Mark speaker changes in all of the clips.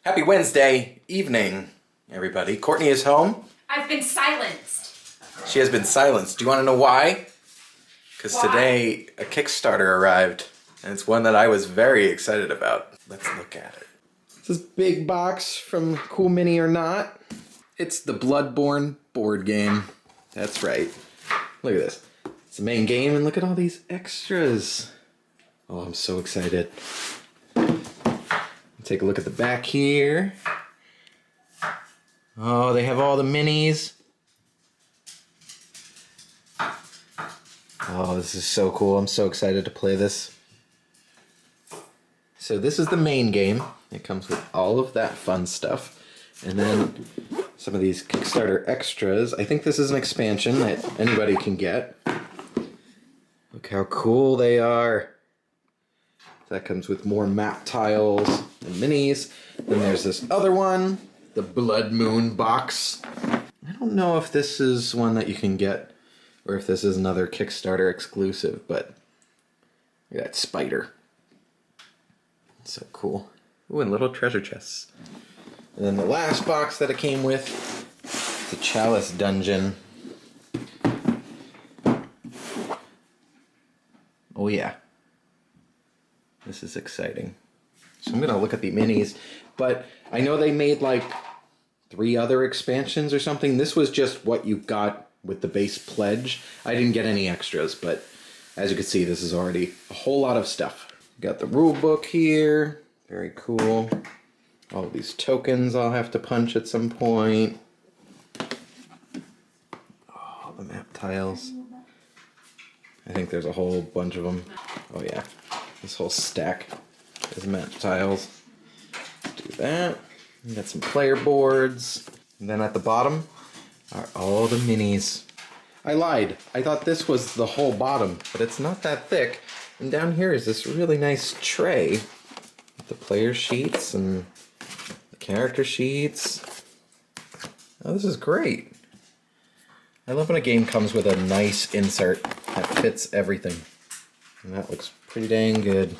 Speaker 1: Happy Wednesday evening, everybody. Courtney is home.
Speaker 2: I've been silenced.
Speaker 1: She has been silenced. Do you want to know why? Because today a Kickstarter arrived, and it's one that I was very excited about. Let's look at it. This big box from Cool Mini or Not. It's the Bloodborne board game. That's right. Look at this. It's the main game, and look at all these extras. Oh, I'm so excited. Take a look at the back here. Oh, they have all the minis. Oh, this is so cool. I'm so excited to play this. So this is the main game. It comes with all of that fun stuff. And then some of these Kickstarter extras. I think this is an expansion that anybody can get. Look how cool they are. That comes with more map tiles and minis. Then there's this other one, the Blood Moon box. I don't know if this is one that you can get or if this is another Kickstarter exclusive, but look at that spider. It's so cool. Ooh, and little treasure chests. And then the last box that it came with, the Chalice Dungeon. Oh yeah. This is exciting. So I'm going to look at the minis, but I know they made like 3 other expansions or something. This was just what you got with the base pledge. I didn't get any extras, but as you can see, this is already a whole lot of stuff. Got the rule book here. Very cool. All these tokens I'll have to punch at some point. Oh, the map tiles. I think there's a whole bunch of them. Oh yeah. This whole stack is map tiles. Do that. We got some player boards. And then at the bottom are all the minis. I lied. I thought this was the whole bottom, but it's not that thick. And down here is this really nice tray with the player sheets and the character sheets. Oh, this is great. I love when a game comes with a nice insert that fits everything. And that looks pretty dang good.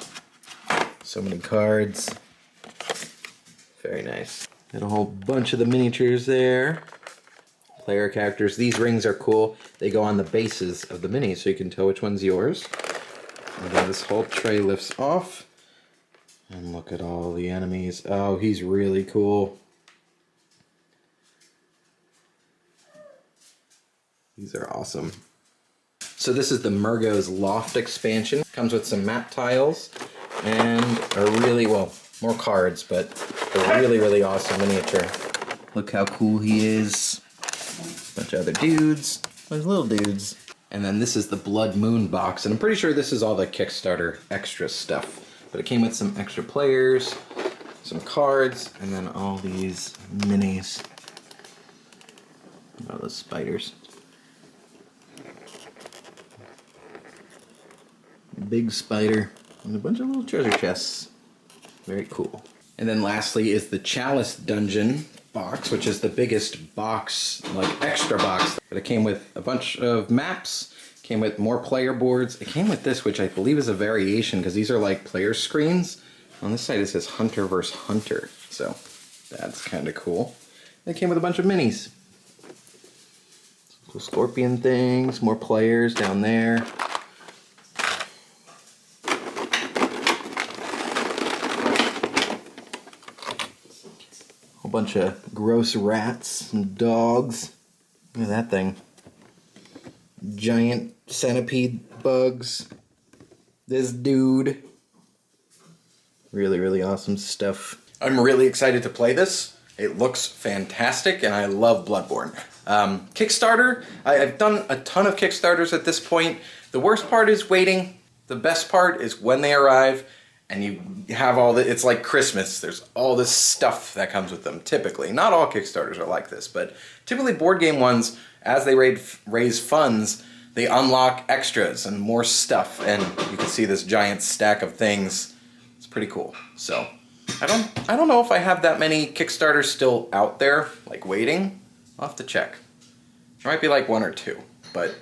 Speaker 1: So many cards. Very nice. Got a whole bunch of the miniatures there. Player characters. These rings are cool. They go on the bases of the minis so you can tell which one's yours. And then this whole tray lifts off. And look at all the enemies. Oh, he's really cool. These are awesome. So this is the Murgo's Loft expansion. Comes with some map tiles and a really, well, more cards, but a really, really awesome miniature. Look how cool he is. Bunch of other dudes. Bunch of little dudes. And then this is the Blood Moon box, and I'm pretty sure this is all the Kickstarter extra stuff. But it came with some extra players, some cards, and then all these minis. All those spiders. Big spider, and a bunch of little treasure chests. Very cool. And then lastly is the Chalice Dungeon box, which is the biggest box, like extra box. But it came with a bunch of maps, came with more player boards. It came with this, which I believe is a variation, because these are like player screens. On this side it says Hunter vs. Hunter, so that's kind of cool. It came with a bunch of minis. Some cool scorpion things, more players down there. Bunch of gross rats and dogs. Look at that thing. Giant centipede bugs. This dude. Really, really awesome stuff. I'm really excited to play this. It looks fantastic, and I love Bloodborne. Kickstarter, I've done a ton of Kickstarters at this point. The worst part is waiting. The best part is when they arrive. And you have all the, it's like Christmas, there's all this stuff that comes with them, typically. Not all Kickstarters are like this, but typically board game ones, as they raise funds, they unlock extras and more stuff, and you can see this giant stack of things. It's pretty cool. So, I don't know if I have that many Kickstarters still out there, like waiting. I'll have to check. There might be like 1 or 2, but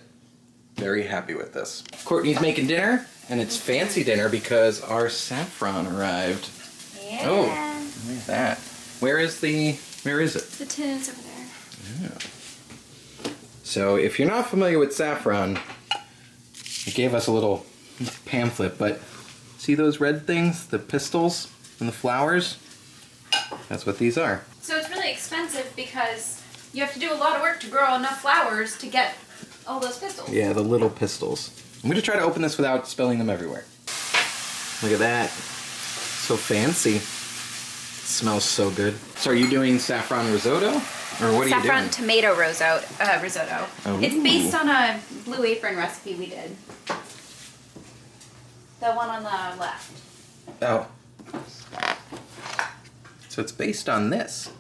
Speaker 1: very happy with this. Courtney's making dinner. And it's fancy dinner because our Saffron arrived.
Speaker 2: Yeah.
Speaker 1: Oh, look at that. Where is it?
Speaker 2: The tin is over there.
Speaker 1: Yeah. So if you're not familiar with Saffron, it gave us a little pamphlet, but see those red things? The pistils and the flowers? That's what these are.
Speaker 2: So it's really expensive because you have to do a lot of work to grow enough flowers to get all those pistils.
Speaker 1: Yeah, the little pistils. I'm going to try to open this without spilling them everywhere. Look at that. So fancy. It smells so good. So are you doing saffron risotto? Or what are you doing?
Speaker 2: Saffron tomato risotto.
Speaker 1: Oh.
Speaker 2: It's based on a Blue Apron recipe we did. The one on the left.
Speaker 1: Oh. So it's based on this.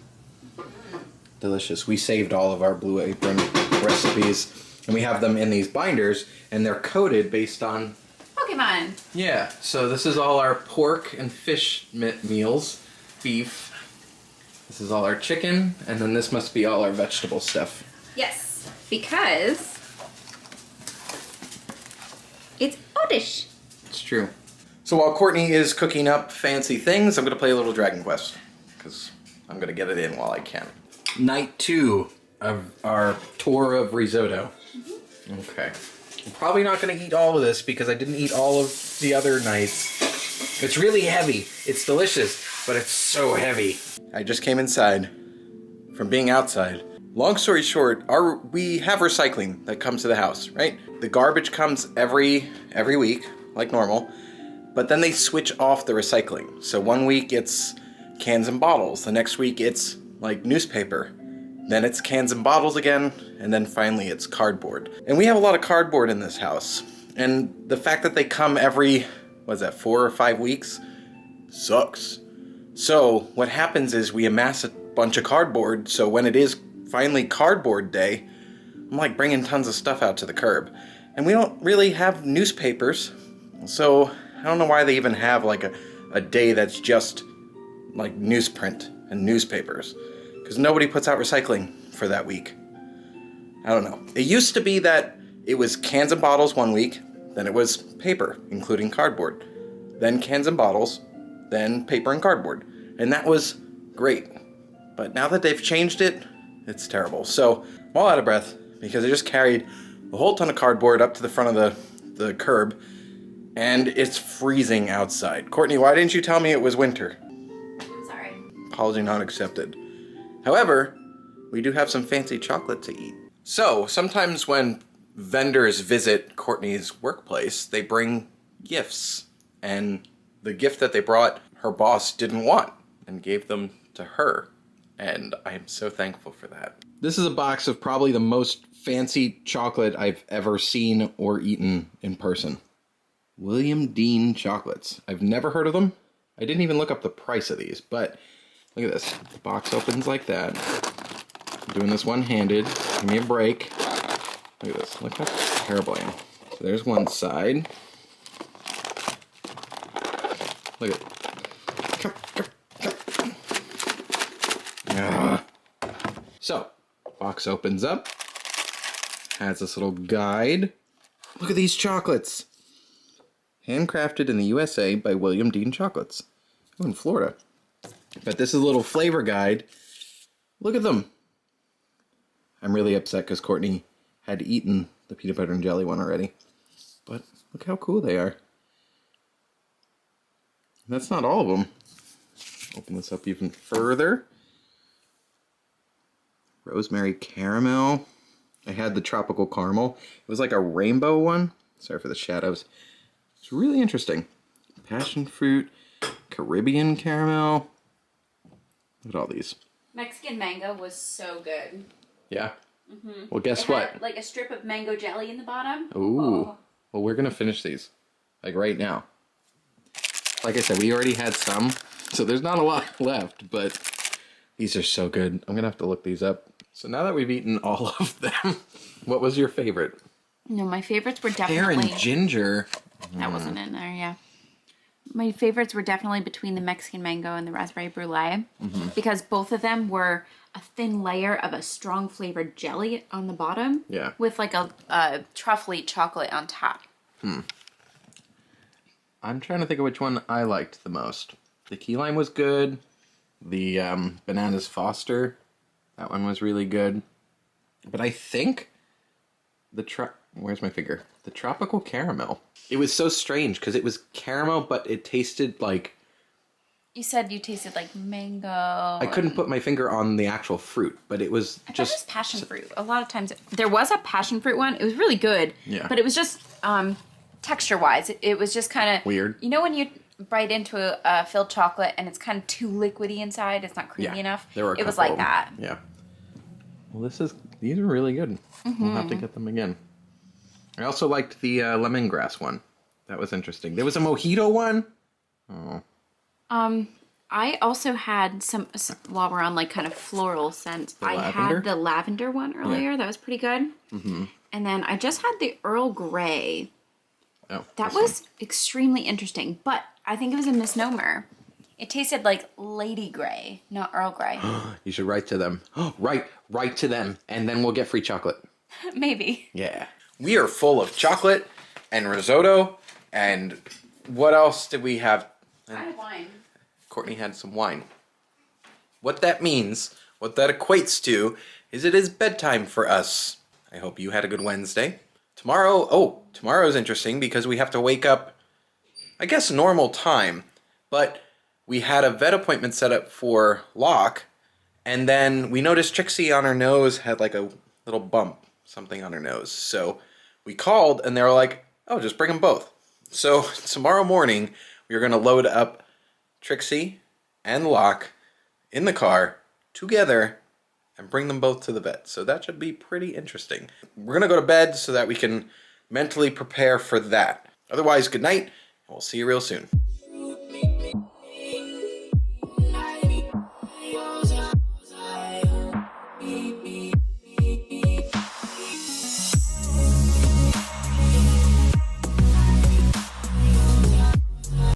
Speaker 1: Delicious. We saved all of our Blue Apron recipes, and we have them in these binders, and they're coded based on
Speaker 2: Pokemon.
Speaker 1: Yeah, so this is all our pork and fish meals, beef. This is all our chicken, and then this must be all our vegetable stuff.
Speaker 2: Yes, because it's oddish.
Speaker 1: It's true. So while Courtney is cooking up fancy things, I'm going to play a little Dragon Quest, because I'm going to get it in while I can. Night 2 of our tour of risotto. Mm-hmm. Okay. I'm probably not going to eat all of this because I didn't eat all of the other nights. It's really heavy. It's delicious, but it's so heavy. I just came inside from being outside. Long story short, we have recycling that comes to the house, right? The garbage comes every week, like normal, but then they switch off the recycling. So one week it's cans and bottles. The next week it's like newspaper. Then it's cans and bottles again, and then finally it's cardboard. And we have a lot of cardboard in this house. And the fact that they come every, 4 or 5 weeks, sucks. So what happens is we amass a bunch of cardboard, so when it is finally cardboard day, I'm like bringing tons of stuff out to the curb. And we don't really have newspapers, so I don't know why they even have like a day that's just like newsprint and newspapers. Because nobody puts out recycling for that week. I don't know. It used to be that it was cans and bottles one week, then it was paper, including cardboard. Then cans and bottles, then paper and cardboard. And that was great. But now that they've changed it, it's terrible. So I'm all out of breath because I just carried a whole ton of cardboard up to the front of the curb, and it's freezing outside. Courtney, why didn't you tell me it was winter?
Speaker 2: I'm sorry.
Speaker 1: Apology not accepted. However, we do have some fancy chocolate to eat. So, sometimes when vendors visit Courtney's workplace, they bring gifts. And the gift that they brought, her boss didn't want and gave them to her. And I am so thankful for that. This is a box of probably the most fancy chocolate I've ever seen or eaten in person. William Dean chocolates. I've never heard of them. I didn't even look up the price of these, but look at this. The box opens like that. I'm doing this one-handed. Give me a break. Look at this. Look how terrible I am. So there's one side. Look at it. So, box opens up. Has this little guide. Look at these chocolates. Handcrafted in the USA by William Dean Chocolates. Oh, in Florida. But this is a little flavor guide. Look at them. I'm really upset because Courtney had eaten the peanut butter and jelly one already. But look how cool they are. That's not all of them. Open this up even further. Rosemary caramel. I had the tropical caramel. It was like a rainbow one. Sorry for the shadows. It's really interesting. Passion fruit, Caribbean caramel. Look at all these.
Speaker 2: Mexican mango was so good.
Speaker 1: Yeah?
Speaker 2: Mm-hmm.
Speaker 1: Well, guess what?
Speaker 2: Like a strip of mango jelly in the bottom.
Speaker 1: Ooh.
Speaker 2: Oh.
Speaker 1: Well, we're going to finish these. Like right now. Like I said, we already had some. So there's not a lot left. But these are so good. I'm going to have to look these up. So now that we've eaten all of them, what was your favorite?
Speaker 2: No, my favorites were definitely...
Speaker 1: Pear and ginger.
Speaker 2: That wasn't in there, yeah. My favorites were definitely between the Mexican mango and the raspberry brulee. Mm-hmm. Because both of them were a thin layer of a strong flavored jelly on the bottom.
Speaker 1: Yeah.
Speaker 2: With like a truffly chocolate on top.
Speaker 1: I'm trying to think of which one I liked the most. The key lime was good. The Bananas Foster, that one was really good. But I think where's my finger? The Tropical Caramel. It was so strange because it was caramel, but it tasted like...
Speaker 2: You said you tasted like mango.
Speaker 1: I couldn't put my finger on the actual fruit, but it was
Speaker 2: I
Speaker 1: just...
Speaker 2: thought it was passion fruit. A lot of times... There was a passion fruit one. It was really good.
Speaker 1: Yeah.
Speaker 2: But it was just, texture-wise, it was just kind of...
Speaker 1: Weird.
Speaker 2: You know when you bite into a filled chocolate and it's kind of too liquidy inside? It's not creamy enough?
Speaker 1: There were
Speaker 2: it was like that.
Speaker 1: Yeah. Well, these are really good. We'll have to get them again. I also liked the lemongrass one. That was interesting. There was a mojito one. Oh.
Speaker 2: I also had some, while we're on like kind of floral scents, I had the lavender one earlier. Yeah. That was pretty good. Mm-hmm. And then I just had the Earl Grey.
Speaker 1: Oh,
Speaker 2: that was extremely interesting, but I think it was a misnomer. It tasted like Lady Grey, not Earl Grey.
Speaker 1: You should write to them. Write to them, and then we'll get free chocolate.
Speaker 2: Maybe.
Speaker 1: Yeah. We are full of chocolate and risotto, and what else did we have?
Speaker 2: I had wine.
Speaker 1: Courtney had some wine. What that means, what that equates to, is it is bedtime for us. I hope you had a good Wednesday. Tomorrow's interesting because we have to wake up, I guess, normal time, but we had a vet appointment set up for Locke, and then we noticed Trixie on her nose had like a little bump, something on her nose. So we called, and they were like, oh, just bring them both. So tomorrow morning, we're going to load up Trixie and Locke in the car together and bring them both to the vet. So that should be pretty interesting. We're going to go to bed so that we can mentally prepare for that. Otherwise, good night, and we'll see you real soon.